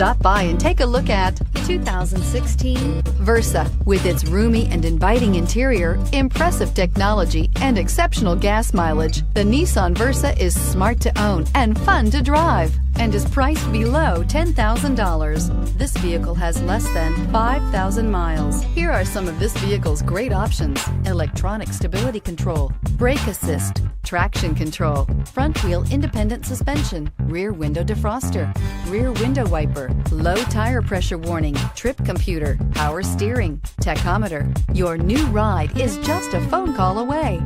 Stop by and take a look at the 2016 Versa. With its roomy and inviting interior, impressive technology, and exceptional gas mileage, the Nissan Versa is smart to own and fun to drive and is priced below $10,000. This vehicle has less than 5,000 miles. Here are some of this vehicle's great options: electronic stability control, brake assist, traction control, front wheel independent suspension, rear window defroster, rear window wiper, low tire pressure warning, trip computer, power steering, tachometer. Your new ride is just a phone call away.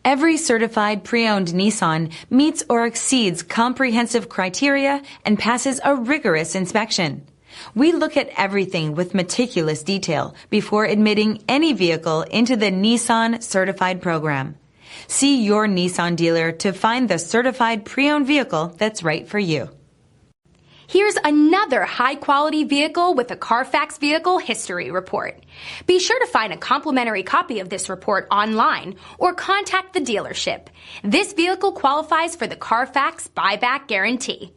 Every certified pre-owned Nissan meets or exceeds comprehensive criteria and passes a rigorous inspection. We look at everything with meticulous detail before admitting any vehicle into the Nissan Certified Program. See your Nissan dealer to find the certified pre-owned vehicle that's right for you. Here's another high-quality vehicle with a Carfax Vehicle History Report. Be sure to find a complimentary copy of this report online or contact the dealership. This vehicle qualifies for the Carfax Buyback Guarantee.